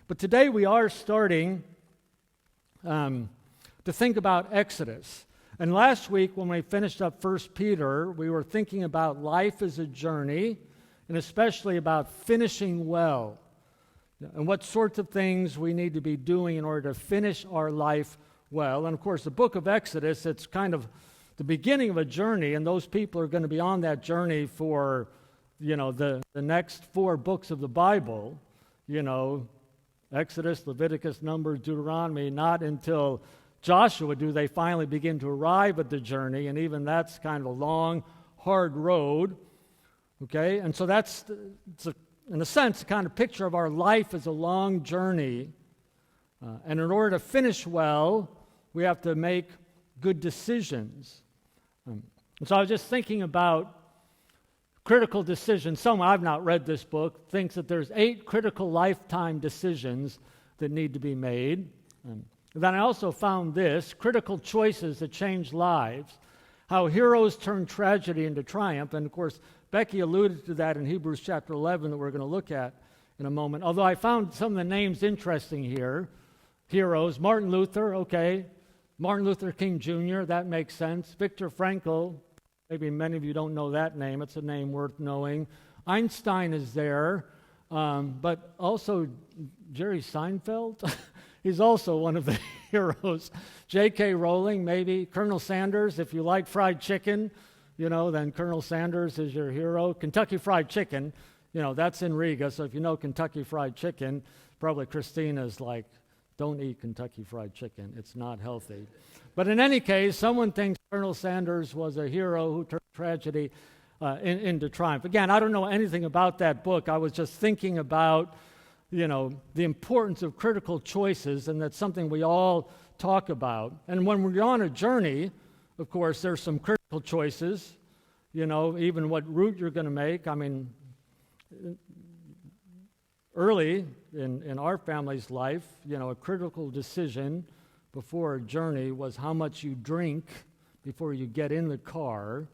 But today we are starting to think about Exodus. And last week when we finished up 1 Peter, we were thinking about life as a journey, and especially about finishing well, and what sorts of things we need to be doing in order to finish our life well. And of course, the book of Exodus, it's kind of the beginning of a journey, and those people are going to be on that journey for, the next 4 books of the Bible, Exodus, Leviticus, Numbers, Deuteronomy. Not until Joshua do they finally begin to arrive at the journey, and even that's kind of a long, hard road. Okay, and so that's, in a sense, a kind of picture of our life as a long journey. And in order to finish well, we have to make good decisions. And so I was just thinking about critical decisions. Someone, I've not read this book, thinks that there's 8 critical lifetime decisions that need to be made. And then I also found this, critical choices that change lives, how heroes turn tragedy into triumph. And of course, Becky alluded to that in Hebrews chapter 11 that we're going to look at in a moment. Although I found some of the names interesting here. Heroes, Martin Luther, okay. Martin Luther King Jr., that makes sense. Viktor Frankl, maybe many of you don't know that name. It's a name worth knowing. Einstein is there, but also Jerry Seinfeld. He's also one of the heroes. J.K. Rowling, maybe. Colonel Sanders, if you like fried chicken, then Colonel Sanders is your hero. Kentucky Fried Chicken, that's in Riga, so if you know Kentucky Fried Chicken, probably Christina's like, don't eat Kentucky Fried Chicken. It's not healthy. But in any case, someone thinks Colonel Sanders was a hero who turned tragedy into triumph. Again, I don't know anything about that book. I was just thinking about, the importance of critical choices, and that's something we all talk about. And when we're on a journey, of course, there's some critical choices, even what route you're going to make. I mean, early in our family's life, a critical decision before a journey was how much you drink before you get in the car,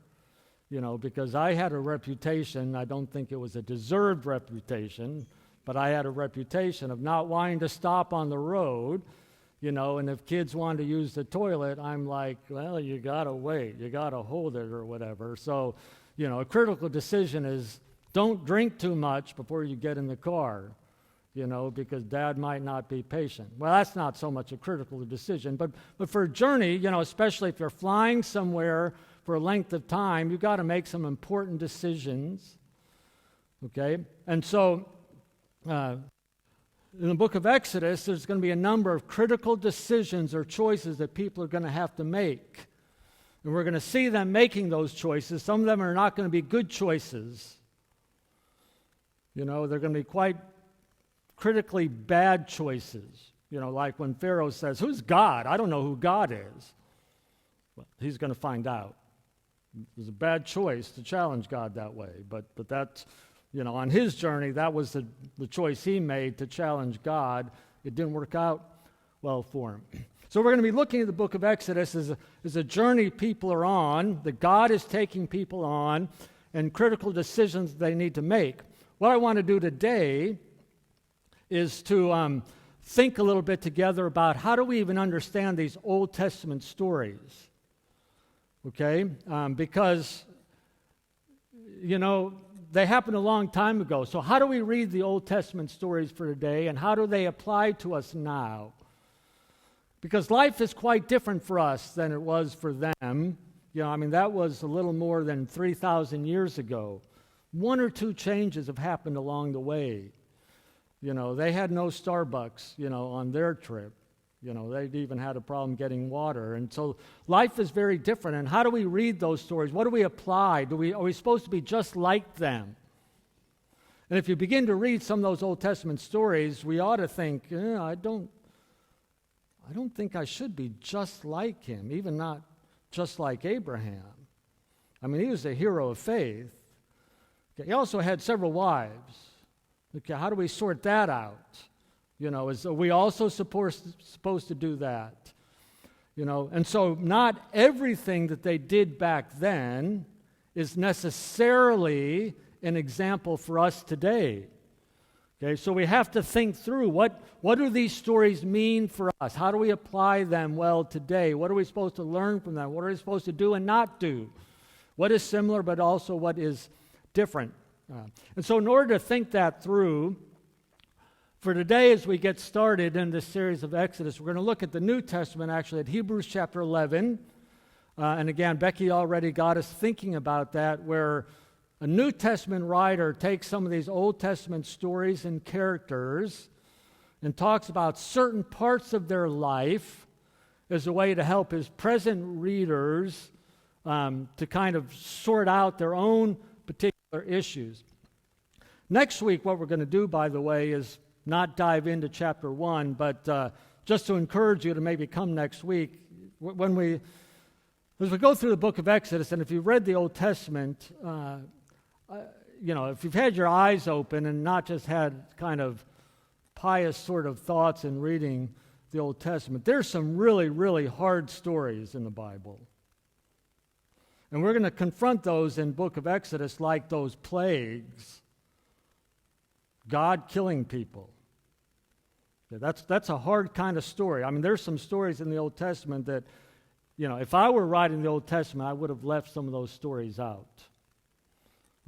because I had a reputation. I don't think it was a deserved reputation, but I had a reputation of not wanting to stop on the road, and if kids wanted to use the toilet, I'm like, well, you got to wait, you got to hold it or whatever. So, a critical decision is don't drink too much before you get in the car, because Dad might not be patient. Well, that's not so much a critical decision, but for a journey, especially if you're flying somewhere for a length of time, you've got to make some important decisions, okay? And so, in the book of Exodus, there's going to be a number of critical decisions or choices that people are going to have to make. And we're going to see them making those choices. Some of them are not going to be good choices. They're going to be quite critically bad choices. Like when Pharaoh says, "Who's God? I don't know who God is." Well, he's going to find out. It was a bad choice to challenge God that way. But that's, on his journey, that was the choice he made to challenge God. It didn't work out well for him. So we're going to be looking at the book of Exodus as a journey people are on, that God is taking people on, and critical decisions they need to make. What I want to do today is to think a little bit together about how do we even understand these Old Testament stories, okay? Because, they happened a long time ago. So how do we read the Old Testament stories for today, and how do they apply to us now? Because life is quite different for us than it was for them. That was a little more than 3,000 years ago. 1 or 2 changes have happened along the way. They had no Starbucks, on their trip. They'd even had a problem getting water. And so life is very different. And how do we read those stories? What do we apply? Are we supposed to be just like them? And if you begin to read some of those Old Testament stories, we ought to think, I don't think I should be just like him, even not just like Abraham. He was a hero of faith. Okay, he also had several wives. Okay, how do we sort that out? Are we also supposed to do that? And so not everything that they did back then is necessarily an example for us today. Okay, so we have to think through what do these stories mean for us? How do we apply them well today? What are we supposed to learn from them? What are we supposed to do and not do? What is similar but also what is different? And so in order to think that through, for today as we get started in this series of Exodus, we're going to look at the New Testament, actually at Hebrews chapter 11. And again, Becky already got us thinking about that, where a New Testament writer takes some of these Old Testament stories and characters and talks about certain parts of their life as a way to help his present readers to kind of sort out their own particular issues. Next week, what we're going to do, by the way, is not dive into chapter 1, but just to encourage you to maybe come next week. As we go through the book of Exodus, and if you've read the Old Testament, if you've had your eyes open and not just had kind of pious sort of thoughts in reading the Old Testament, there's some really, really hard stories in the Bible. And we're going to confront those in book of Exodus like those plagues. God killing people. That's a hard kind of story. I mean, there's some stories in the Old Testament that, if I were writing the Old Testament, I would have left some of those stories out.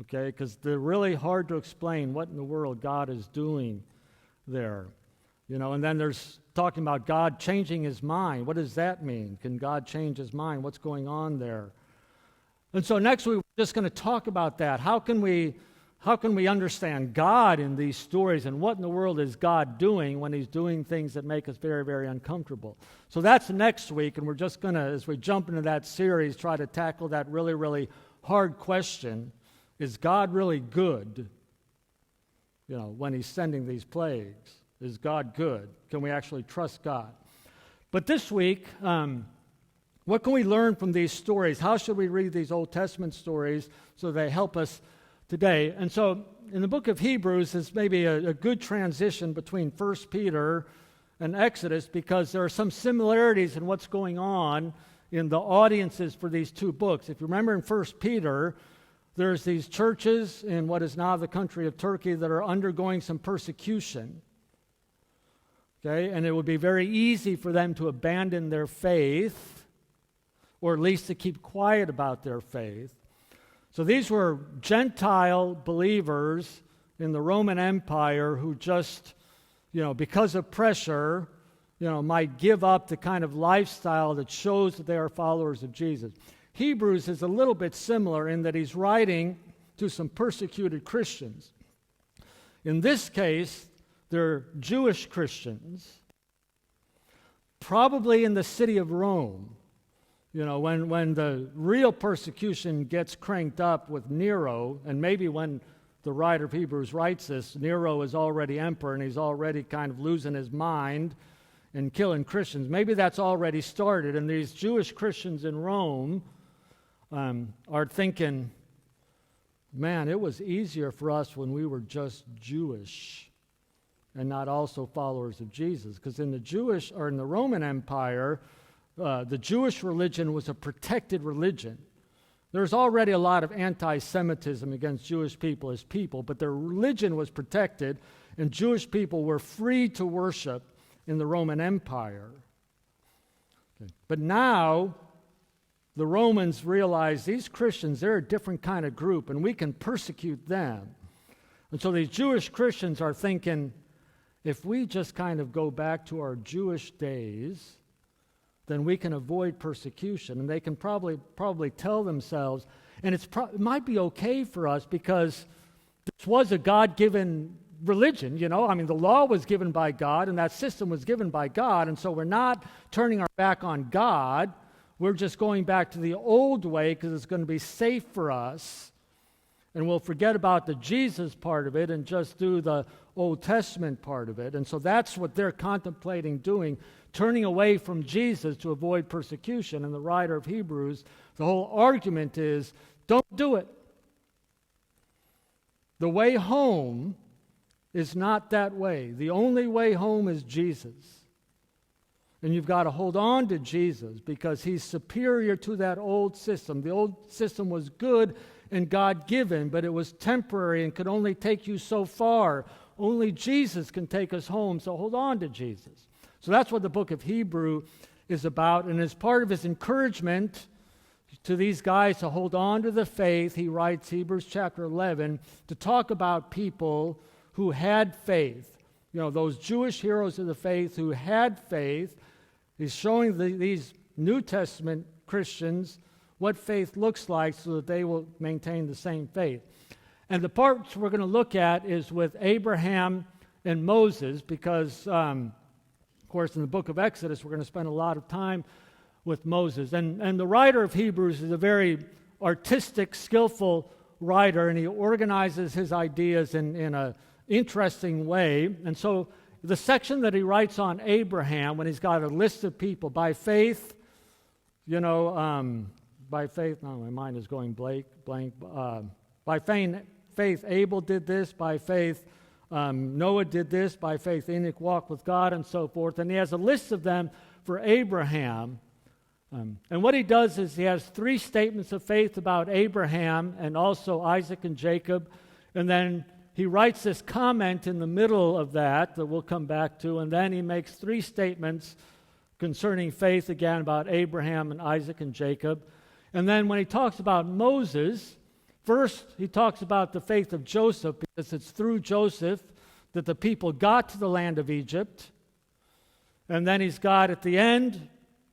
Okay, because they're really hard to explain what in the world God is doing there. And then there's talking about God changing his mind. What does that mean? Can God change his mind? What's going on there? And so next week, we're just going to talk about that. How can we understand God in these stories, and what in the world is God doing when he's doing things that make us very, very uncomfortable? So that's next week, and we're just going to, as we jump into that series, try to tackle that really, really hard question. Is God really good, when he's sending these plagues? Is God good? Can we actually trust God? But this week, what can we learn from these stories? How should we read these Old Testament stories so they help us today? And so in the book of Hebrews is maybe a good transition between 1 Peter and Exodus, because there are some similarities in what's going on in the audiences for these two books. If you remember in 1 Peter, there's these churches in what is now the country of Turkey that are undergoing some persecution. Okay, and it would be very easy for them to abandon their faith, or at least to keep quiet about their faith. So these were Gentile believers in the Roman Empire who just, because of pressure, might give up the kind of lifestyle that shows that they are followers of Jesus. Hebrews is a little bit similar in that he's writing to some persecuted Christians. In this case, they're Jewish Christians, probably in the city of Rome. When the real persecution gets cranked up with Nero, and maybe when the writer of Hebrews writes this, Nero is already emperor and he's already kind of losing his mind and killing Christians. Maybe that's already started, and these Jewish Christians in Rome are thinking, man, it was easier for us when we were just Jewish and not also followers of Jesus. Because in the Roman Empire, the Jewish religion was a protected religion. There's already a lot of anti-Semitism against Jewish people as people, but their religion was protected, and Jewish people were free to worship in the Roman Empire. Okay. But now, the Romans realize these Christians, they're a different kind of group, and we can persecute them. And so these Jewish Christians are thinking, if we just kind of go back to our Jewish days, then we can avoid persecution. And they can probably tell themselves, and it might be okay for us because this was a God-given religion, the law was given by God, and that system was given by God, and so we're not turning our back on God. We're just going back to the old way because it's going to be safe for us, and we'll forget about the Jesus part of it and just do the Old Testament part of it. And so that's what they're contemplating doing, turning away from Jesus to avoid persecution. And the writer of Hebrews, the whole argument is, don't do it. The way home is not that way. The only way home is Jesus. And you've got to hold on to Jesus because he's superior to that old system. The old system was good and God-given, but it was temporary and could only take you so far. Only Jesus can take us home, so hold on to Jesus. So that's what the book of Hebrew is about, and as part of his encouragement to these guys to hold on to the faith, he writes Hebrews chapter 11 to talk about people who had faith. You know, those Jewish heroes of the faith who had faith. He's showing these New Testament Christians what faith looks like so that they will maintain the same faith. And the parts we're going to look at is with Abraham and Moses because, of course, in the book of Exodus, we're going to spend a lot of time with Moses. And the writer of Hebrews is a very artistic, skillful writer, and he organizes his ideas in an interesting way. And so the section that he writes on Abraham, when he's got a list of people, by faith, by faith, no, my mind is going blank. By faith, Abel did this. By faith, Noah did this. By faith, Enoch walked with God, and so forth. And he has a list of them for Abraham. And what he does is he has 3 statements of faith about Abraham and also Isaac and Jacob. And then he writes this comment in the middle of that we'll come back to. And then he makes 3 statements concerning faith again about Abraham and Isaac and Jacob. And then when he talks about Moses, first he talks about the faith of Joseph because it's through Joseph that the people got to the land of Egypt. And then he's got at the end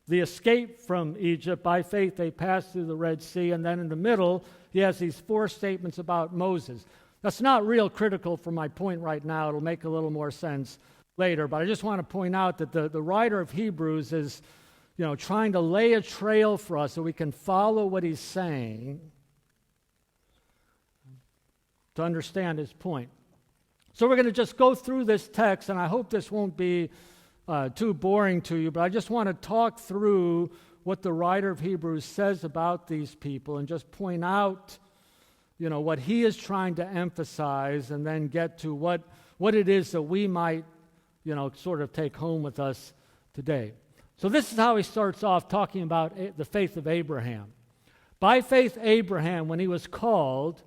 the escape from Egypt. By faith they passed through the Red Sea. And then in the middle he has these 4 statements about Moses. That's not real critical for my point right now. It'll make a little more sense later. But I just want to point out that the writer of Hebrews is trying to lay a trail for us so we can follow what he's saying to understand his point. So we're going to just go through this text, and I hope this won't be too boring to you, but I just want to talk through what the writer of Hebrews says about these people and just point out, what he is trying to emphasize and then get to what it is that we might, sort of take home with us today. So this is how he starts off talking about the faith of Abraham. By faith, Abraham, when he was called,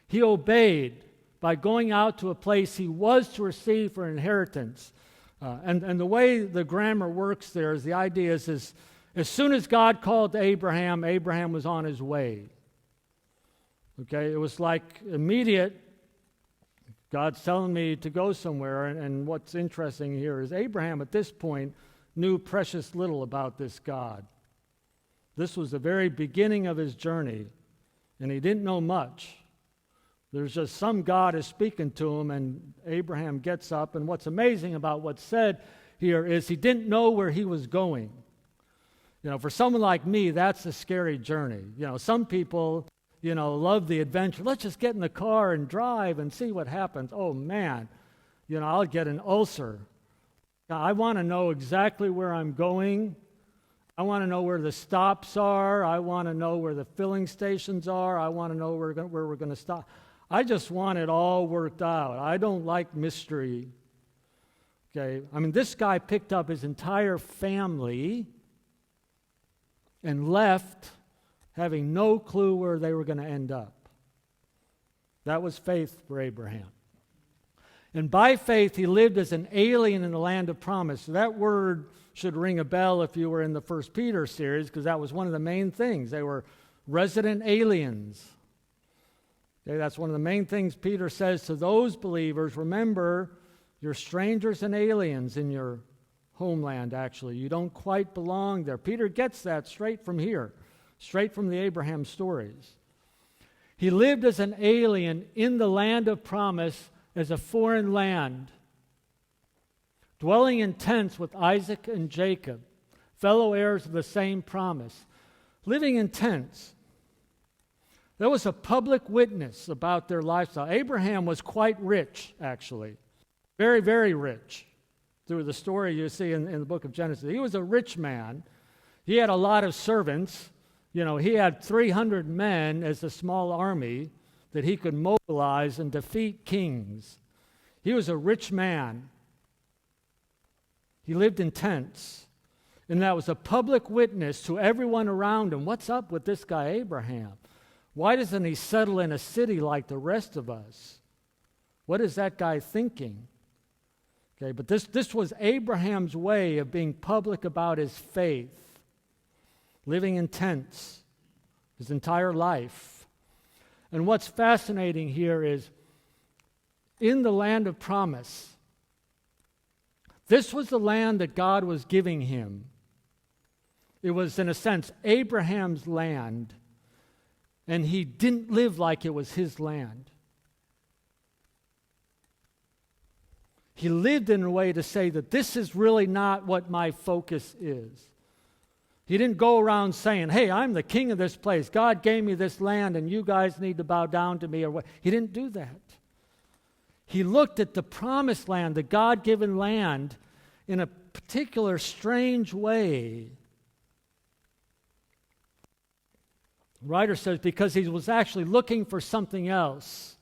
he obeyed by going out to a place he was to receive for inheritance. And the way the grammar works there is the idea is as soon as God called Abraham, Abraham was on his way. Okay, it was like immediate. God's telling me to go somewhere, and what's interesting here is Abraham at this point knew precious little about this God. This was the very beginning of his journey, and he didn't know much. There's just some God is speaking to him, and Abraham gets up, and what's amazing about what's said here is he didn't know where he was going. For someone like me, that's a scary journey. Some people, love the adventure. Let's just get in the car and drive and see what happens. Oh, man, I'll get an ulcer. I want to know exactly where I'm going. I want to know where the stops are. I want to know where the filling stations are. I want to know where we're going to stop. I just want it all worked out. I don't like mystery. Okay, this guy picked up his entire family and left having no clue where they were going to end up. That was faith for Abraham. And by faith, he lived as an alien in the land of promise. So that word should ring a bell if you were in the 1 Peter series, because that was one of the main things. They were resident aliens. Okay, that's one of the main things Peter says to those believers. Remember, you're strangers and aliens in your homeland, actually. You don't quite belong there. Peter gets that straight from here, straight from the Abraham stories. He lived as an alien in the land of promise, as a foreign land, dwelling in tents with Isaac and Jacob, fellow heirs of the same promise. Living in tents. There was a public witness about their lifestyle. Abraham was quite rich, actually. Very, very rich. Through the story you see in the book of Genesis. He was a rich man. He had a lot of servants. He had 300 men as a small army that he could mobilize and defeat kings. He was a rich man. He lived in tents. And that was a public witness to everyone around him. What's up with this guy Abraham? Why doesn't he settle in a city like the rest of us? What is that guy thinking? Okay, but this was Abraham's way of being public about his faith, living in tents his entire life. And what's fascinating here is, in the land of promise, this was the land that God was giving him. It was, in a sense, Abraham's land, and he didn't live like it was his land. He lived in a way to say that this is really not what my focus is. He didn't go around saying, hey, I'm the king of this place. God gave me this land and you guys need to bow down to me. Or what. He didn't do that. He looked at the promised land, the God-given land, in a particular strange way. The writer says because he was actually looking for something else.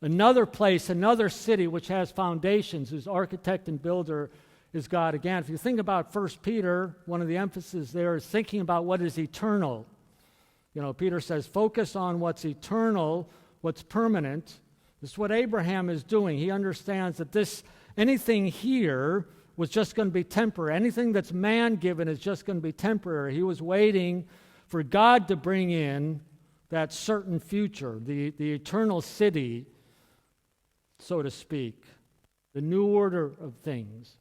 Another place, another city which has foundations, whose architect and builder is God. Again, if you think about 1 Peter, one of the emphasis there is thinking about what is eternal. You know, Peter says, focus on what's eternal, what's permanent. This is what Abraham is doing. He understands that anything here was just going to be temporary. Anything that's man-given is just going to be temporary. He was waiting for God to bring in that certain future, the eternal city, so to speak, the new order of things.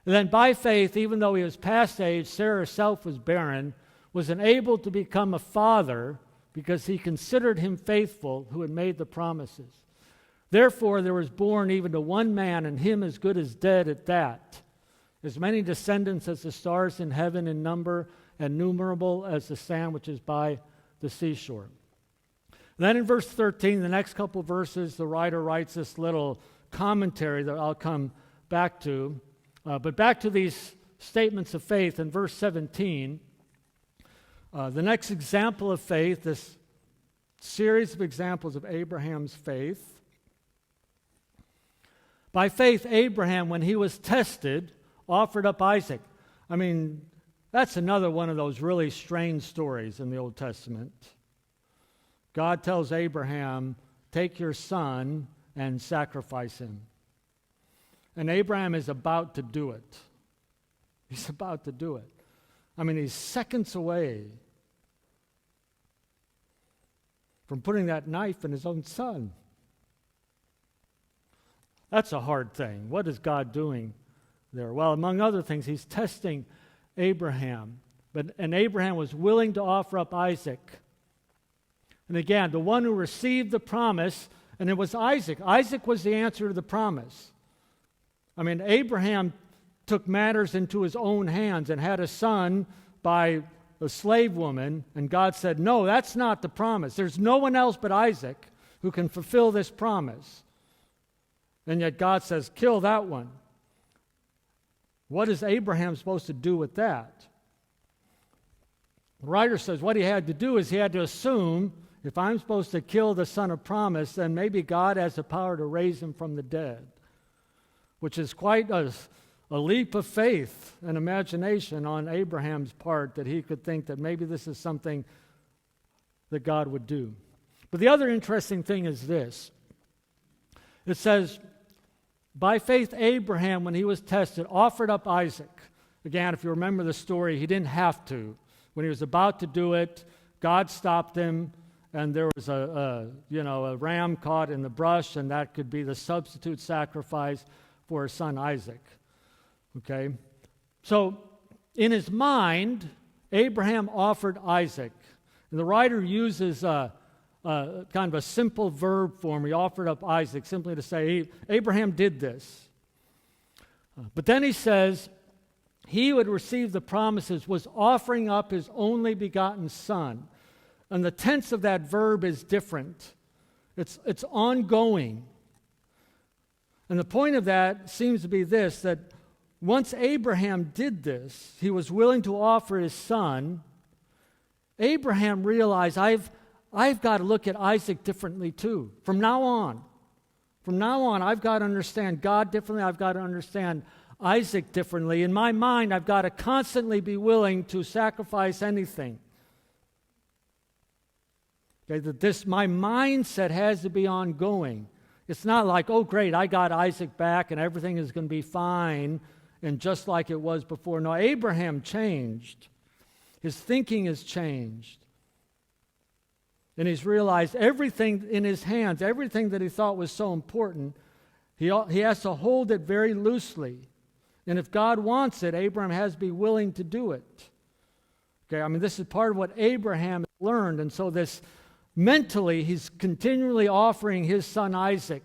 And then by faith, even though he was past age, Sarah herself was barren, was enabled to become a father because he considered him faithful who had made the promises. Therefore, there was born even to one man, and him as good as dead at that. As many descendants as the stars in heaven in number, and numerable as the sand which is by the seashore. Then in verse 13, the next couple of verses, the writer writes this little commentary that I'll come back to. But back to these statements of faith in verse 17. The next example of faith, this series of examples of Abraham's faith. By faith, Abraham, when he was tested, offered up Isaac. I mean, that's another one of those really strange stories in the Old Testament. God tells Abraham, take your son and sacrifice him. And Abraham is about to do it. He's about to do it. I mean, he's seconds away from putting that knife in his own son. That's a hard thing. What is God doing there? Well, among other things, he's testing Abraham. And Abraham was willing to offer up Isaac. And again, the one who received the promise, and it was Isaac. Isaac was the answer to the promise. I mean, Abraham took matters into his own hands and had a son by a slave woman, and God said, no, that's not the promise. There's no one else but Isaac who can fulfill this promise. And yet God says, kill that one. What is Abraham supposed to do with that? The writer says what he had to do is he had to assume, if I'm supposed to kill the son of promise, then maybe God has the power to raise him from the dead, which is quite a leap of faith and imagination on Abraham's part, that he could think that maybe this is something that God would do. But the other interesting thing is this. It says, by faith Abraham, when he was tested, offered up Isaac. Again, if you remember the story, he didn't have to. When he was about to do it, God stopped him, and there was a ram caught in the brush, and that could be the substitute sacrifice for his son Isaac. Okay? So, in his mind, Abraham offered Isaac. And the writer uses kind of a simple verb form. He offered up Isaac, simply to say, Abraham did this. But then he says, he who had received the promises was offering up his only begotten son. And the tense of that verb is different. It's ongoing. And the point of that seems to be this, that once Abraham did this, he was willing to offer his son. Abraham realized, I've got to look at Isaac differently too. From now on, I've got to understand God differently. I've got to understand Isaac differently. In my mind, I've got to constantly be willing to sacrifice anything. Okay, that my mindset has to be ongoing. It's not like, oh, great, I got Isaac back and everything is going to be fine and just like it was before. No, Abraham changed. His thinking has changed. And he's realized everything in his hands, everything that he thought was so important, he has to hold it very loosely. And if God wants it, Abraham has to be willing to do it. Okay, I mean, this is part of what Abraham learned. And so this mentally, he's continually offering his son Isaac,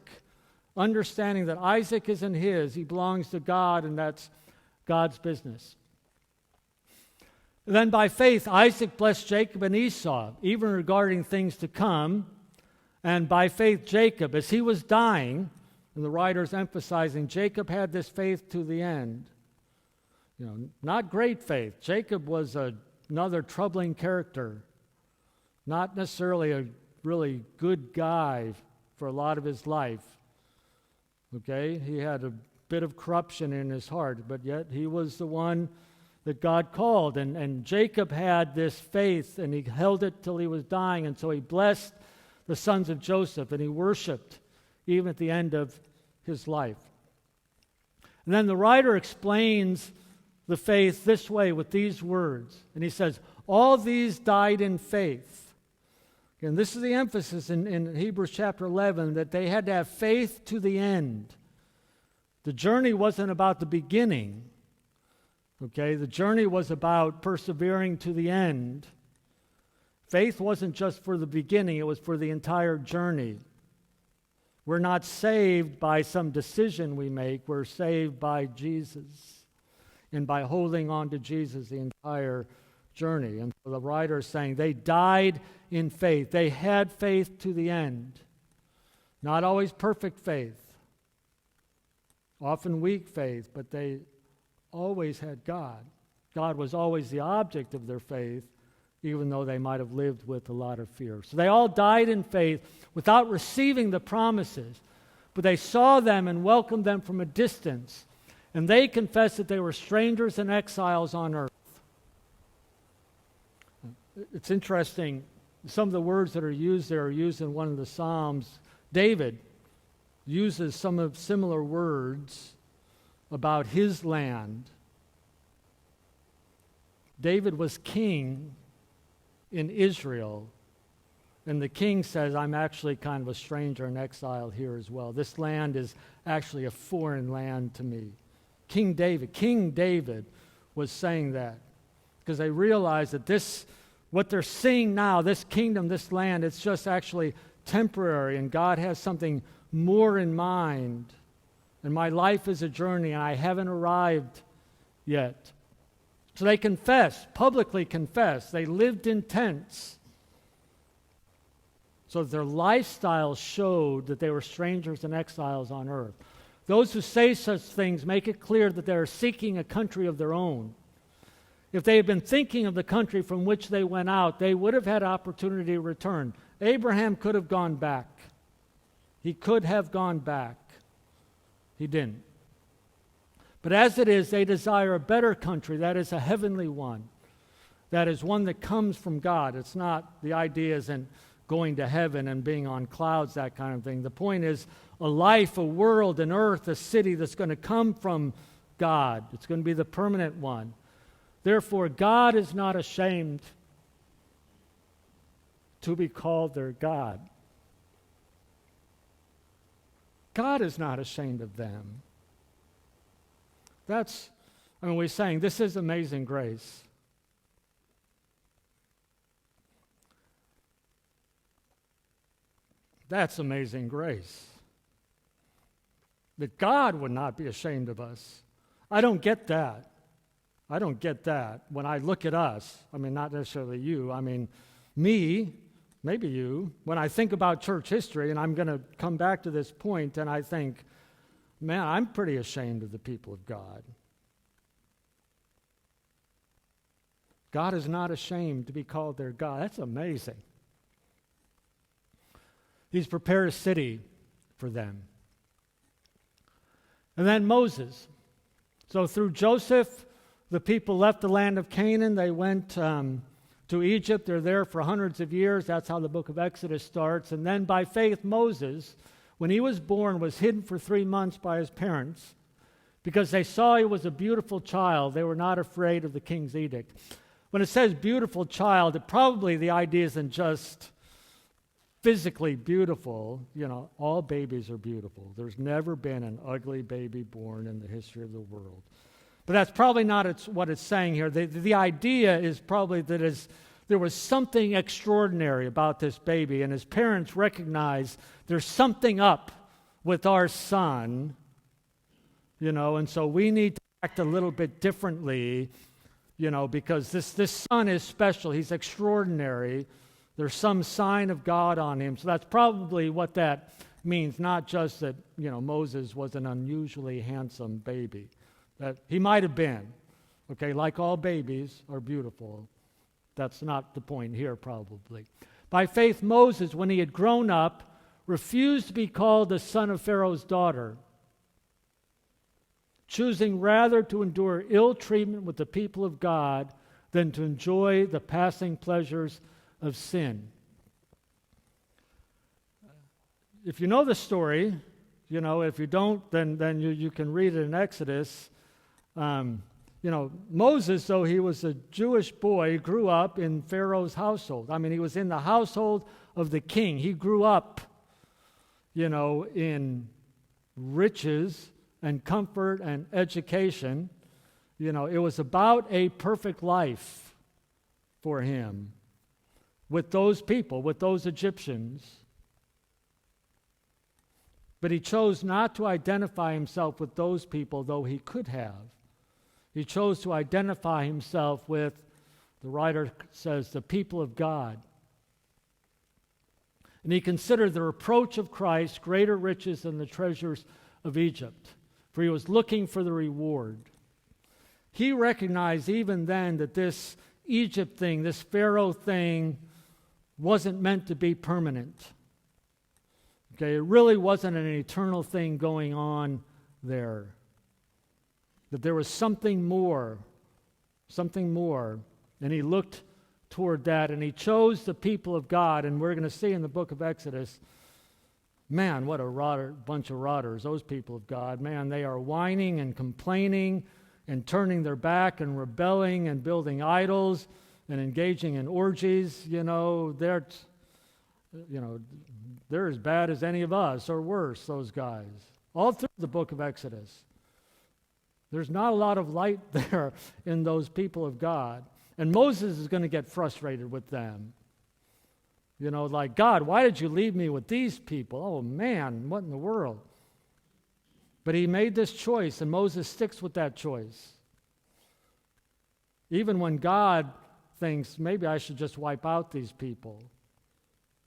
understanding that Isaac isn't his, he belongs to God, and that's God's business. And then by faith, Isaac blessed Jacob and Esau, even regarding things to come. And by faith, Jacob, as he was dying, and the writer's emphasizing, Jacob had this faith to the end. You know, not great faith. Jacob was another troubling character. Not necessarily a really good guy for a lot of his life. Okay? He had a bit of corruption in his heart, but yet he was the one that God called. And Jacob had this faith, and he held it till he was dying, and so he blessed the sons of Joseph, and he worshiped even at the end of his life. And then the writer explains the faith this way with these words, and he says, all these died in faith. And this is the emphasis in Hebrews chapter 11, that they had to have faith to the end. The journey wasn't about the beginning. Okay, the journey was about persevering to the end. Faith wasn't just for the beginning, it was for the entire journey. We're not saved by some decision we make, we're saved by Jesus. And by holding on to Jesus the entire journey. And so the writer is saying they died in faith. They had faith to the end. Not always perfect faith. Often weak faith, but they always had God. God was always the object of their faith, even though they might have lived with a lot of fear. So they all died in faith without receiving the promises, but they saw them and welcomed them from a distance, and they confessed that they were strangers and exiles on earth. It's interesting, some of the words that are used there are used in one of the Psalms. David uses some of similar words about his land. David was king in Israel, and the king says, I'm actually kind of a stranger and exile here as well. This land is actually a foreign land to me. King David was saying that because they realized that what they're seeing now, this kingdom, this land, it's just actually temporary, and God has something more in mind. And my life is a journey, and I haven't arrived yet. So they publicly confessed. They lived in tents. So their lifestyle showed that they were strangers and exiles on earth. Those who say such things make it clear that they are seeking a country of their own. If they had been thinking of the country from which they went out, they would have had opportunity to return. Abraham could have gone back. He could have gone back. He didn't. But as it is, they desire a better country, that is a heavenly one. That is one that comes from God. It's not, the idea isn't going to heaven and being on clouds, that kind of thing. The point is a life, a world, an earth, a city that's going to come from God. It's going to be the permanent one. Therefore, God is not ashamed to be called their God. God is not ashamed of them. We're saying this is amazing grace. That's amazing grace. That God would not be ashamed of us. I don't get that. When I look at us, not necessarily you, me, maybe you, when I think about church history, and I'm going to come back to this point, and I think, man, I'm pretty ashamed of the people of God. God is not ashamed to be called their God. That's amazing. He's prepared a city for them. And then Moses. So through Joseph, the people left the land of Canaan. They went to to Egypt. They're there for hundreds of years. That's how the book of Exodus starts. And then by faith, Moses, when he was born, was hidden for 3 months by his parents because they saw he was a beautiful child. They were not afraid of the king's edict. When it says beautiful child, probably the idea isn't just physically beautiful. All babies are beautiful. There's never been an ugly baby born in the history of the world. But that's probably not what it's saying here. The idea is probably that there was something extraordinary about this baby, and his parents recognized there's something up with our son, and so we need to act a little bit differently, because this son is special. He's extraordinary. There's some sign of God on him. So that's probably what that means, not just that, Moses was an unusually handsome baby. That he might have been, okay, like all babies are beautiful. That's not the point here, probably. By faith, Moses, when he had grown up, refused to be called the son of Pharaoh's daughter, choosing rather to endure ill treatment with the people of God than to enjoy the passing pleasures of sin. If you know the story, if you don't, then you can read it in Exodus. Moses, though he was a Jewish boy, grew up in Pharaoh's household. He was in the household of the king. He grew up, in riches and comfort and education. It was about a perfect life for him with those people, with those Egyptians. But he chose not to identify himself with those people, though he could have. He chose to identify himself with, the writer says, the people of God. And he considered the reproach of Christ greater riches than the treasures of Egypt, for he was looking for the reward. He recognized even then that this Egypt thing, this Pharaoh thing, wasn't meant to be permanent. Okay, it really wasn't an eternal thing going on there. That there was something more, and he looked toward that, and he chose the people of God, and we're going to see in the book of Exodus, man, what a bunch of rotters, those people of God. Man, they are whining and complaining and turning their back and rebelling and building idols and engaging in orgies. They're as bad as any of us, or worse, those guys. All through the book of Exodus. There's not a lot of light there in those people of God. And Moses is going to get frustrated with them. Like, God, why did you leave me with these people? Oh, man, what in the world? But he made this choice, and Moses sticks with that choice. Even when God thinks, maybe I should just wipe out these people,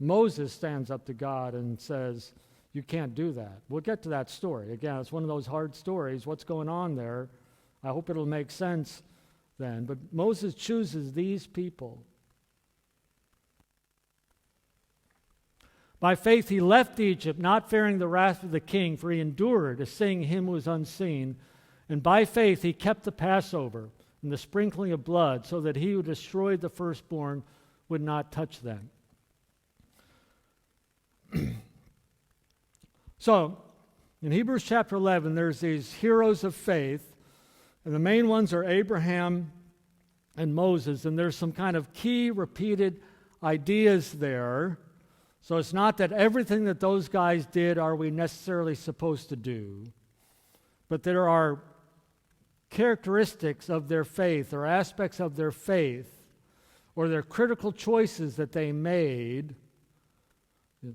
Moses stands up to God and says, you can't do that. We'll get to that story. Again, it's one of those hard stories. What's going on there? I hope it'll make sense then. But Moses chooses these people. By faith he left Egypt, not fearing the wrath of the king, for he endured, seeing him who was unseen. And by faith he kept the Passover and the sprinkling of blood, so that he who destroyed the firstborn would not touch them. So, in Hebrews chapter 11, there's these heroes of faith, and the main ones are Abraham and Moses, and there's some kind of key repeated ideas there. So it's not that everything that those guys did are we necessarily supposed to do, but there are characteristics of their faith or aspects of their faith or their critical choices that they made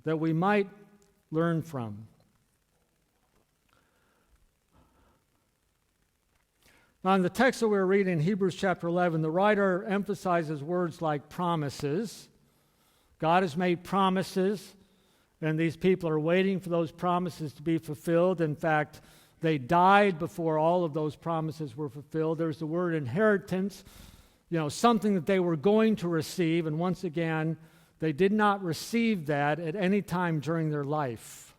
that we might learn from. Now, in the text that we're reading, Hebrews chapter 11, the writer emphasizes words like promises. God has made promises, and these people are waiting for those promises to be fulfilled. In fact, they died before all of those promises were fulfilled. There's the word inheritance, something that they were going to receive, and once again, they did not receive that at any time during their life.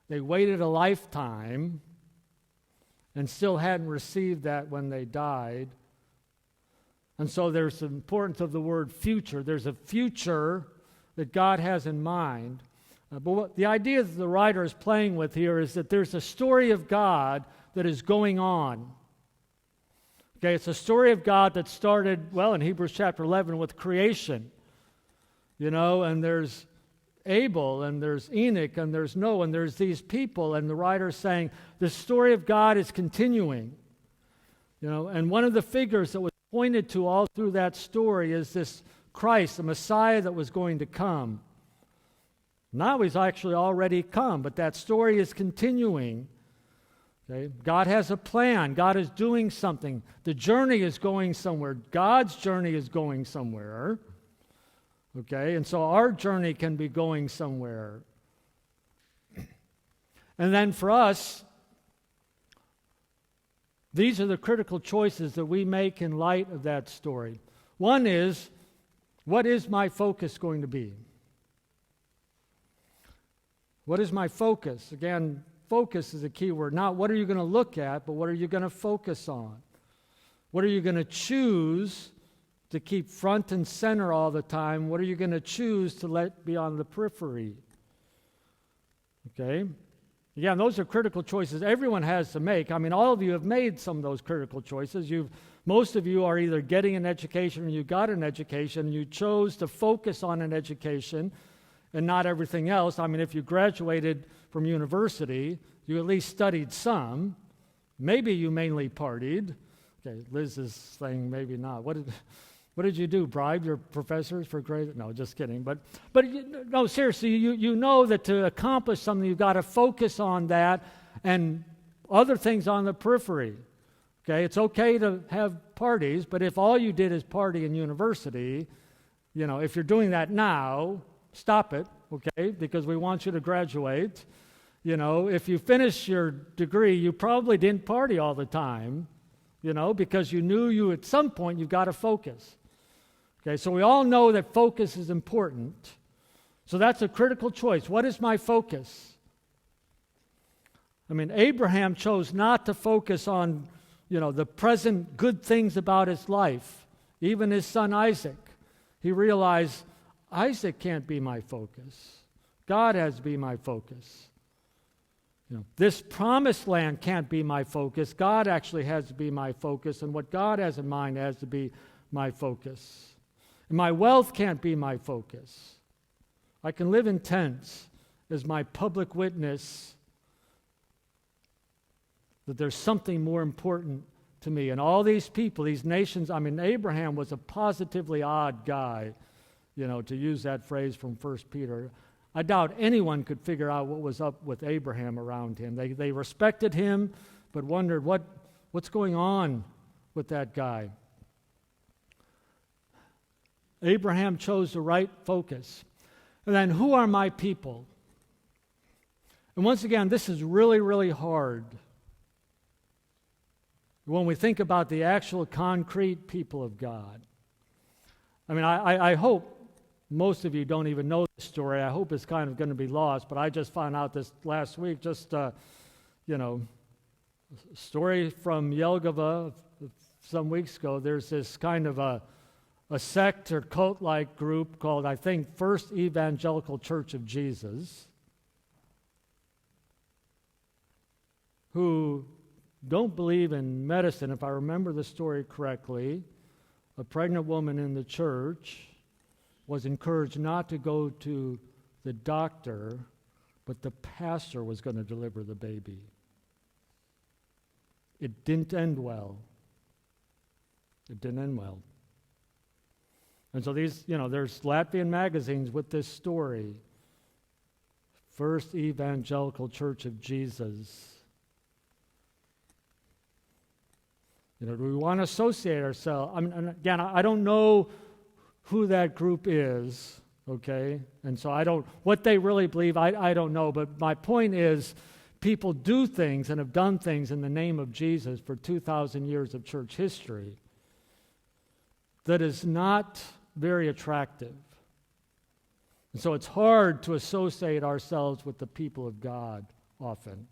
They waited a lifetime and still hadn't received that when they died. And so there's the importance of the word future. There's a future that God has in mind. But the idea that the writer is playing with here is that there's a story of God that is going on. Okay, it's a story of God that started, well, in Hebrews chapter 11 with creation. And there's Abel, and there's Enoch, and there's Noah, and there's these people, and the writer is saying the story of God is continuing. And one of the figures that was pointed to all through that story is this Christ, the Messiah that was going to come. Now he's actually already come, but that story is continuing. Okay? God has a plan. God is doing something. The journey is going somewhere. God's journey is going somewhere. Okay? And so our journey can be going somewhere. And then for us, these are the critical choices that we make in light of that story. One is, what is my focus going to be? What is my focus? Again, focus is a key word. Not what are you going to look at, but what are you going to focus on? What are you going to choose to keep front and center all the time? What are you going to choose to let be on the periphery? Okay? Again, those are critical choices everyone has to make. I mean, all of you have made some of those critical choices. Most of you are either getting an education or you got an education, and you chose to focus on an education and not everything else. I mean, if you graduated from university, you at least studied some. Maybe you mainly partied. Okay, Liz is saying maybe not. What did you do? Bribe your professors for grades? No, just kidding. But no, seriously, you know that to accomplish something, you've got to focus on that and other things on the periphery. Okay, it's okay to have parties, but if all you did is party in university, if you're doing that now, stop it, okay, because we want you to graduate. If you finish your degree, you probably didn't party all the time, because you knew at some point you've got to focus. Okay, so we all know that focus is important. So that's a critical choice. What is my focus? I mean, Abraham chose not to focus on, the present good things about his life. Even his son Isaac. He realized, Isaac can't be my focus. God has to be my focus. This promised land can't be my focus. God actually has to be my focus, and what God has in mind has to be my focus. And my wealth can't be my focus. I can live in tents as my public witness that there's something more important to me. And all these people, these nations, I mean, Abraham was a positively odd guy, to use that phrase from 1 Peter. I doubt anyone could figure out what was up with Abraham around him. They respected him, but wondered what's going on with that guy. Abraham chose the right focus. And then, who are my people? And once again, this is really, really hard. When we think about the actual concrete people of God. I mean, I hope most of you don't even know the story. I hope it's kind of going to be lost, but I just found out this last week, story from Jelgava some weeks ago. There's this kind of a sect or cult-like group called, I think, First Evangelical Church of Jesus, who don't believe in medicine. If I remember the story correctly, a pregnant woman in the church was encouraged not to go to the doctor, but the pastor was going to deliver the baby. It didn't end well. It didn't end well. And so these, there's Latvian magazines with this story. First Evangelical Church of Jesus. Do we want to associate ourselves? I mean, again, I don't know who that group is, okay? And so what they really believe, I don't know. But my point is, people do things and have done things in the name of Jesus for 2,000 years of church history that is not very attractive. And so it's hard to associate ourselves with the people of God often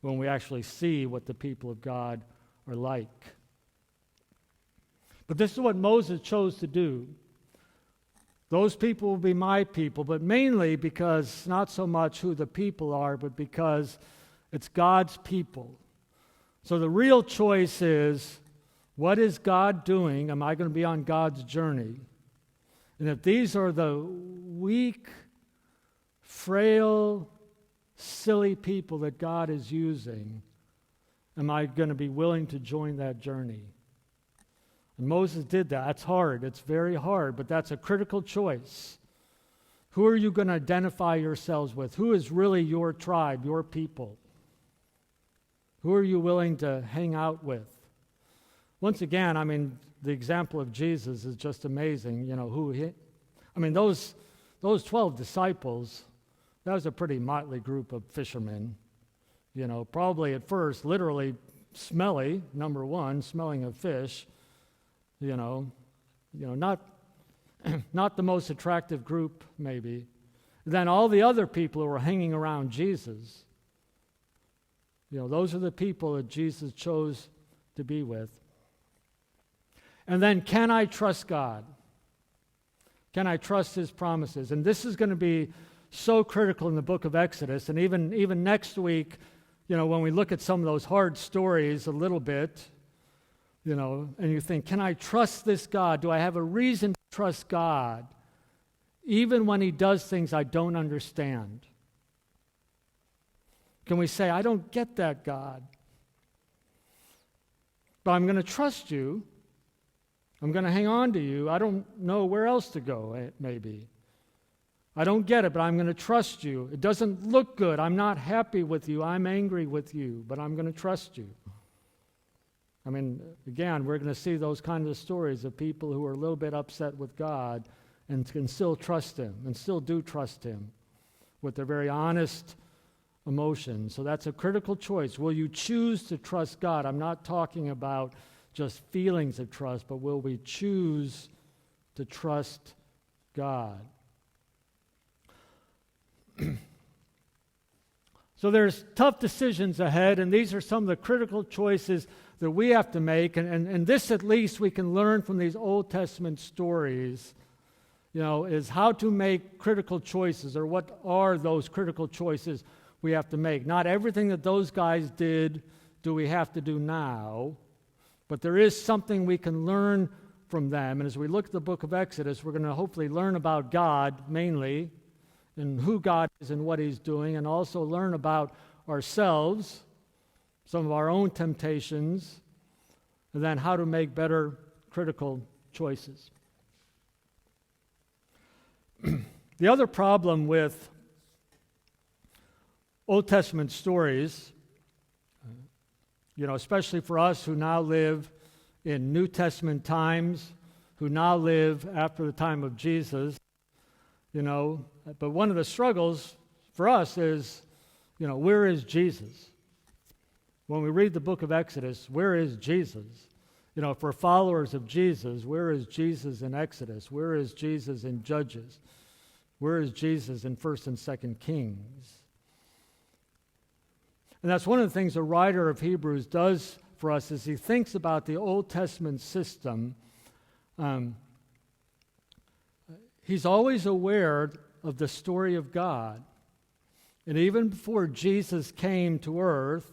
when we actually see what the people of God are like. But this is what Moses chose to do. Those people will be my people, but mainly because not so much who the people are, but because it's God's people. So the real choice is, what is God doing? Am I going to be on God's journey? And if these are the weak, frail, silly people that God is using, am I going to be willing to join that journey? And Moses did that. It's hard. It's very hard, but that's a critical choice. Who are you going to identify yourselves with? Who is really your tribe, your people? Who are you willing to hang out with? Once again, the example of Jesus is just amazing. Those 12 disciples, that was a pretty motley group of fishermen. Probably at first, literally smelly, number one, smelling of fish. Not the most attractive group, maybe. Then all the other people who were hanging around Jesus, those are the people that Jesus chose to be with. And then, can I trust God? Can I trust His promises? And this is going to be so critical in the book of Exodus. And even next week, when we look at some of those hard stories a little bit, and you think, can I trust this God? Do I have a reason to trust God, even when He does things I don't understand? Can we say, I don't get that, God, but I'm going to trust you. I'm going to hang on to you. I don't know where else to go, maybe. I don't get it, but I'm going to trust you. It doesn't look good. I'm not happy with you. I'm angry with you, but I'm going to trust you. Again, we're going to see those kinds of stories of people who are a little bit upset with God and can still trust Him and still do trust Him with their very honest emotions. So that's a critical choice. Will you choose to trust God? I'm not talking about just feelings of trust, but will we choose to trust God? So there's tough decisions ahead, and these are some of the critical choices that we have to make, and this at least we can learn from these Old Testament stories, is how to make critical choices, or what are those critical choices we have to make. Not everything that those guys did do we have to do now, but there is something we can learn from them. And as we look at the book of Exodus, we're going to hopefully learn about God mainly, and who God is and what He's doing, and also learn about ourselves, some of our own temptations, and then how to make better critical choices. The other problem with Old Testament stories, especially for us who now live in New Testament times, who now live after the time of Jesus, but one of the struggles for us is, where is Jesus? When we read the book of Exodus, where is Jesus? For followers of Jesus, where is Jesus in Exodus? Where is Jesus in Judges? Where is Jesus in 1st and 2nd Kings? And that's one of the things the writer of Hebrews does for us is he thinks about the Old Testament system. He's always aware of the story of God. And even before Jesus came to earth,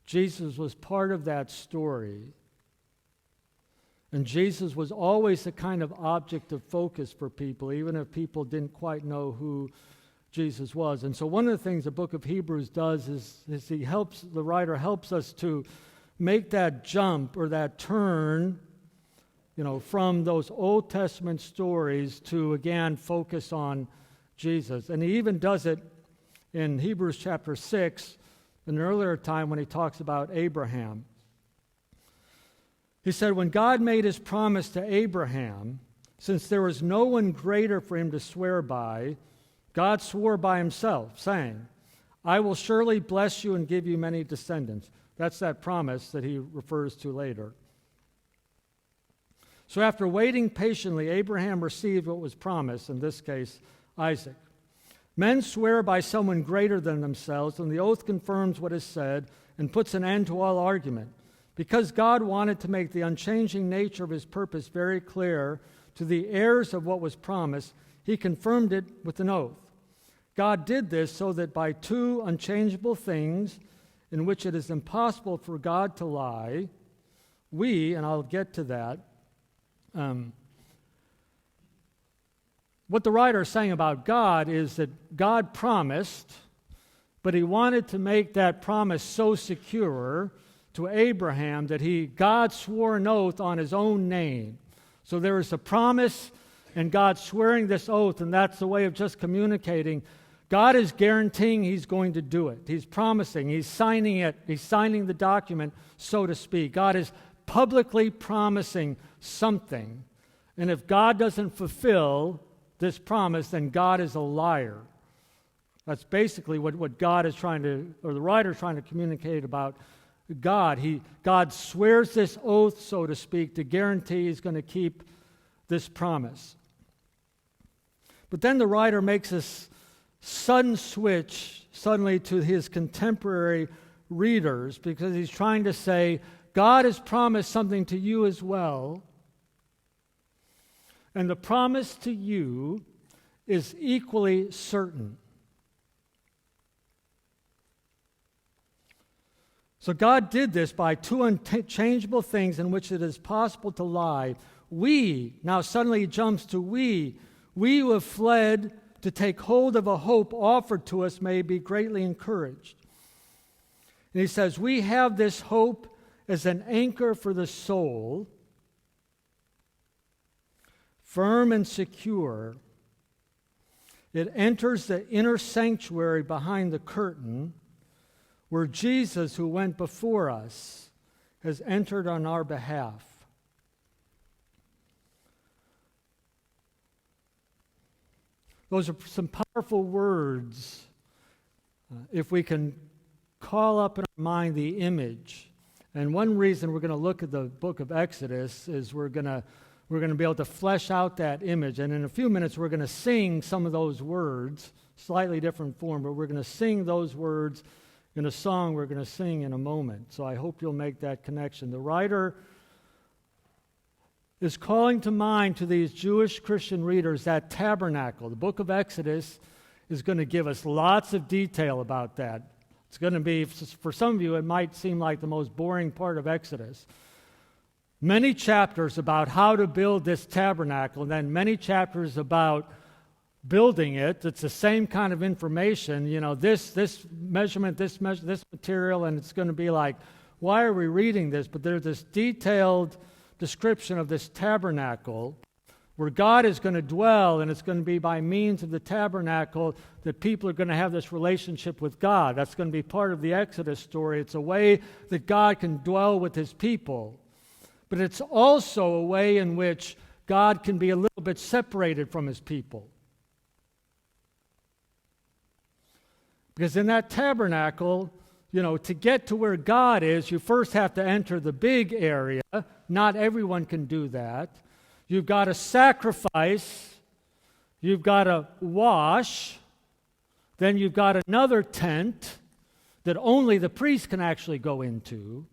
Jesus was part of that story. And Jesus was always a kind of object of focus for people, even if people didn't quite know who Jesus was. And so one of the things the book of Hebrews does is the writer helps us to make that jump or that turn, from those Old Testament stories to, again, focus on Jesus. And he even does it in Hebrews chapter 6, an earlier time when he talks about Abraham. He said, when God made His promise to Abraham, since there was no one greater for him to swear by, God swore by Himself, saying, I will surely bless you and give you many descendants. That's that promise that he refers to later. So after waiting patiently, Abraham received what was promised, in this case, Isaac. Men swear by someone greater than themselves, and the oath confirms what is said and puts an end to all argument. Because God wanted to make the unchanging nature of his purpose very clear to the heirs of what was promised, he confirmed it with an oath. God did this so that by two unchangeable things in which it is impossible for God to lie, we, and I'll get to that, what the writer is saying about God is that God promised, but he wanted to make that promise so secure to Abraham that God swore an oath on his own name. So there is a promise and God swearing this oath, and that's the way of just communicating. God is guaranteeing he's going to do it. He's promising. He's signing it. He's signing the document, so to speak. God is publicly promising something. And if God doesn't fulfill this promise, then God is a liar. That's basically what God is trying to, or the writer is trying to communicate about God. God swears this oath, so to speak, to guarantee he's going to keep this promise. But then the writer makes this sudden switch suddenly to his contemporary readers, because he's trying to say, God has promised something to you as well, and the promise to you is equally certain. So God did this by two unchangeable things in which it is possible to lie. We, now suddenly he jumps to we who have fled to take hold of a hope offered to us may be greatly encouraged. And he says, we have this hope as an anchor for the soul, firm and secure. It enters the inner sanctuary behind the curtain, where Jesus, who went before us, has entered on our behalf. Those are some powerful words. If we can call up in our mind the image. And one reason we're going to look at the book of Exodus is we're going to be able to flesh out that image. And in a few minutes, we're going to sing some of those words, slightly different form, but we're going to sing those words in a song we're going to sing in a moment. So I hope you'll make that connection. The writer is calling to mind to these Jewish Christian readers that tabernacle. The book of Exodus is going to give us lots of detail about that. It's going to be, for some of you, it might seem like the most boring part of Exodus. Many chapters about how to build this tabernacle, and then many chapters about building it. It's the same kind of information, this measurement, this material, and it's going to be like, why are we reading this? But there's this detailed description of this tabernacle where God is going to dwell, and it's going to be by means of the tabernacle that people are going to have this relationship with God. That's going to be part of the Exodus story. It's a way that God can dwell with his people. But it's also a way in which God can be a little bit separated from his people. Because in that tabernacle, to get to where God is, you first have to enter the big area. Not everyone can do that. You've got to sacrifice. You've got to wash. Then you've got another tent that only the priest can actually go into.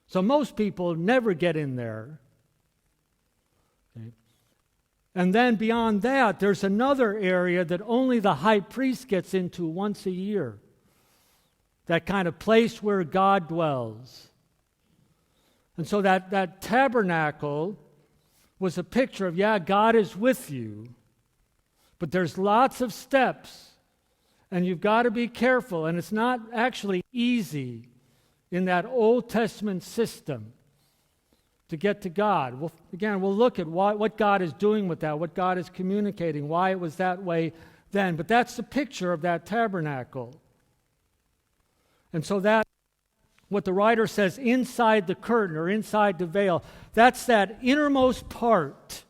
So most people never get in there. Okay. And then beyond that, there's another area that only the high priest gets into once a year. That kind of place where God dwells. And so that tabernacle was a picture of, God is with you, but there's lots of steps, and you've got to be careful, and it's not actually easy in that Old Testament system to get to God. We'll look at what God is doing with that, what God is communicating, why it was that way then. But that's the picture of that tabernacle. And so that, what the writer says, inside the curtain or inside the veil, that's that innermost part,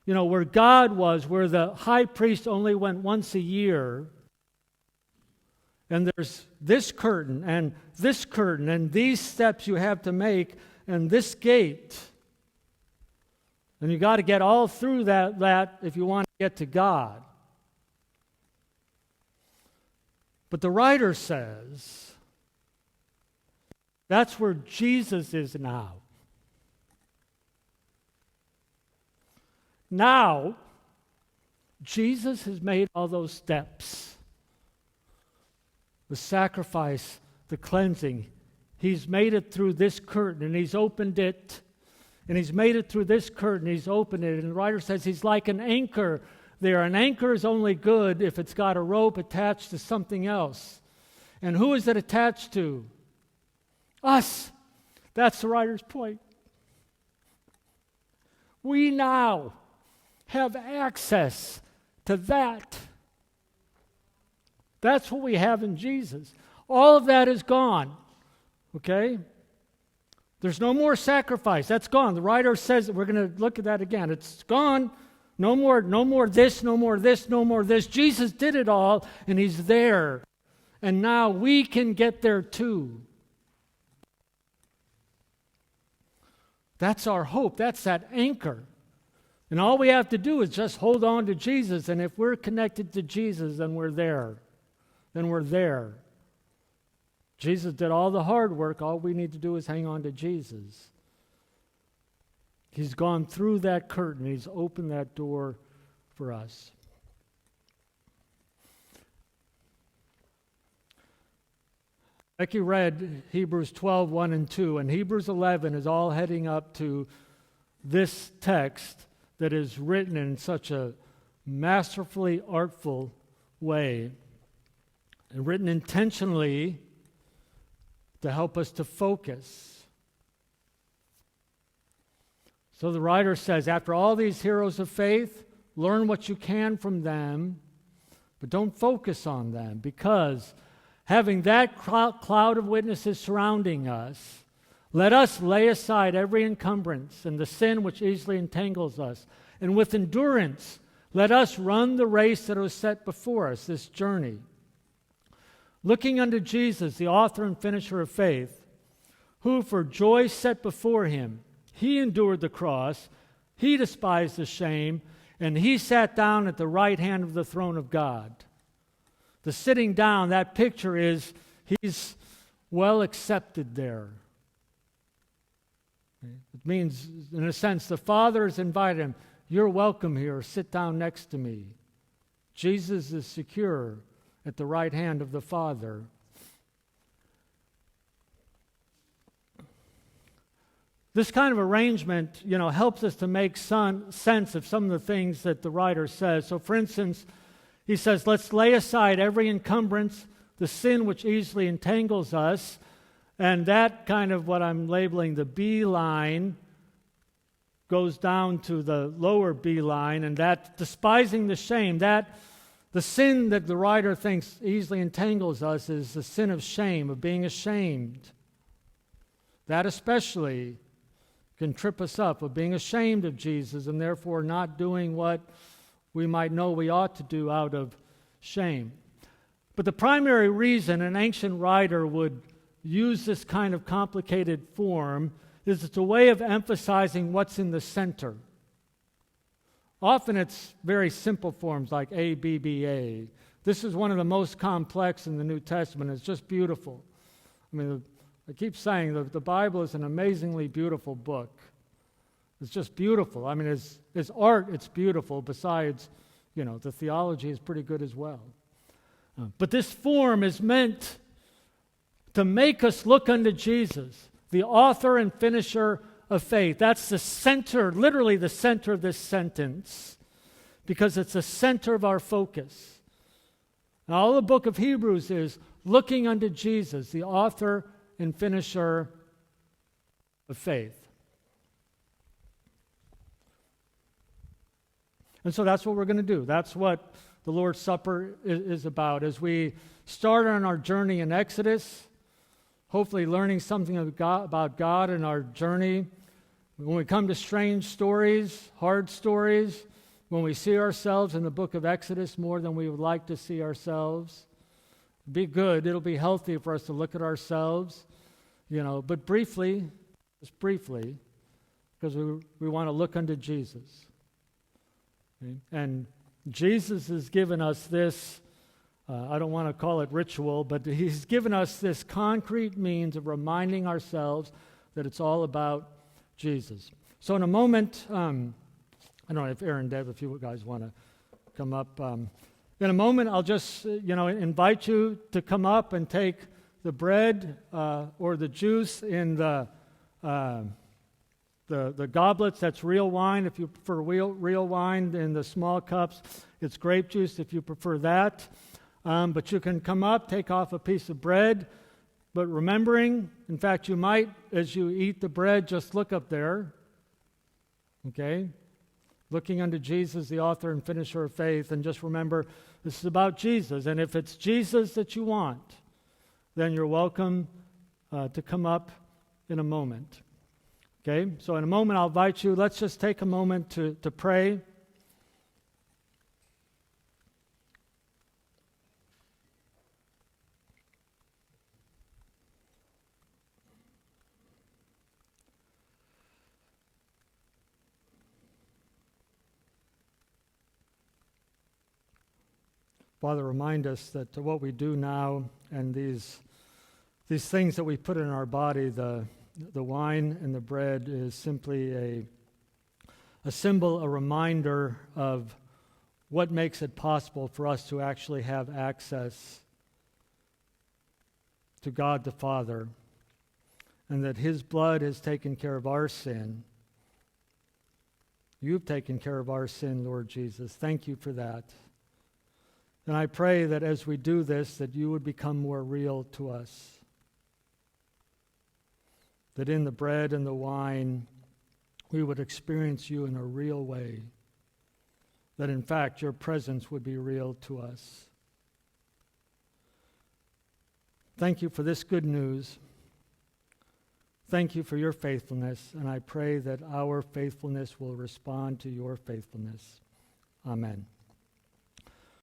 where God was, where the high priest only went once a year. And there's this curtain and these steps you have to make and this gate. And you got to get all through that if you want to get to God. But the writer says That's where Jesus is now. Now, Jesus has made all those steps. The sacrifice, the cleansing. He's made it through this curtain, and he's opened it. And he's made it through this curtain, he's opened it. And the writer says he's like an anchor there. An anchor is only good if it's got a rope attached to something else. And who is it attached to? Us. That's the writer's point. We now have access to that. That's what we have in Jesus. All of that is gone. Okay? There's no more sacrifice. That's gone. The writer says that we're going to look at that again. It's gone. No more this, no more this, no more this. Jesus did it all, and he's there. And now we can get there too. That's our hope. That's that anchor. And all we have to do is just hold on to Jesus. And if we're connected to Jesus, then we're there. Then we're there. Jesus did all the hard work. All we need to do is hang on to Jesus. He's gone through that curtain. He's opened that door for us. Becky read Hebrews 12, 1 and 2, and Hebrews 11 is all heading up to this text that is written in such a masterfully artful way and written intentionally to help us to focus. So the writer says, after all these heroes of faith, learn what you can from them, but don't focus on them, because having that cloud of witnesses surrounding us, let us lay aside every encumbrance and the sin which easily entangles us, and with endurance let us run the race that was set before us, this journey. Looking unto Jesus, the author and finisher of faith, who for joy set before him, he endured the cross, he despised the shame, and he sat down at the right hand of the throne of God. The sitting down, that picture is he's well accepted there. It means, in a sense, the Father has invited him. You're welcome here. Sit down next to me. Jesus is secure at the right hand of the Father. This kind of arrangement, helps us to make sense of some of the things that the writer says. So, for instance, he says, let's lay aside every encumbrance, the sin which easily entangles us, and that kind of what I'm labeling the B line goes down to the lower B line, and that despising the shame, that the sin that the writer thinks easily entangles us is the sin of shame, of being ashamed. That especially can trip us up, of being ashamed of Jesus and therefore not doing what we might know we ought to do out of shame. But the primary reason an ancient writer would use this kind of complicated form is it's a way of emphasizing what's in the center. Often it's very simple forms like A, B, B, A. This is one of the most complex in the New Testament. It's just beautiful. I keep saying the Bible is an amazingly beautiful book. It's just beautiful. As art, it's beautiful. Besides, the theology is pretty good as well. But this form is meant to make us look unto Jesus, the author and finisher of faith. That's the center, literally the center of this sentence, because it's the center of our focus. And all the book of Hebrews is looking unto Jesus, the author and finisher of faith. And so that's what we're going to do. That's what the Lord's Supper is about. As we start on our journey in Exodus, hopefully learning something about God in our journey. When we come to strange stories, hard stories, when we see ourselves in the book of Exodus more than we would like to see ourselves, be good. It'll be healthy for us to look at ourselves, but briefly, just briefly, because we want to look unto Jesus. Okay? And Jesus has given us this I don't want to call it ritual, but he's given us this concrete means of reminding ourselves that it's all about Jesus. So in a moment, I don't know if Aaron, Deb, if you guys want to come up. In a moment, I'll just invite you to come up and take the bread or the juice in the goblets. That's real wine. If you prefer real wine, in the small cups, it's grape juice if you prefer that. But you can come up, take off a piece of bread. But remembering, in fact, you might, as you eat the bread, just look up there. Okay? Looking unto Jesus, the author and finisher of faith, and just remember, this is about Jesus. And if it's Jesus that you want, then you're welcome to come up in a moment. Okay? So in a moment, I'll invite you. Let's just take a moment to pray. Father, remind us that what we do now and these things that we put in our body, the wine and the bread, is simply a symbol, a reminder of what makes it possible for us to actually have access to God the Father, and that His blood has taken care of our sin. You've taken care of our sin, Lord Jesus. Thank you for that. And I pray that as we do this, that you would become more real to us. That in the bread and the wine, we would experience you in a real way. That in fact, your presence would be real to us. Thank you for this good news. Thank you for your faithfulness, and I pray that our faithfulness will respond to your faithfulness. Amen.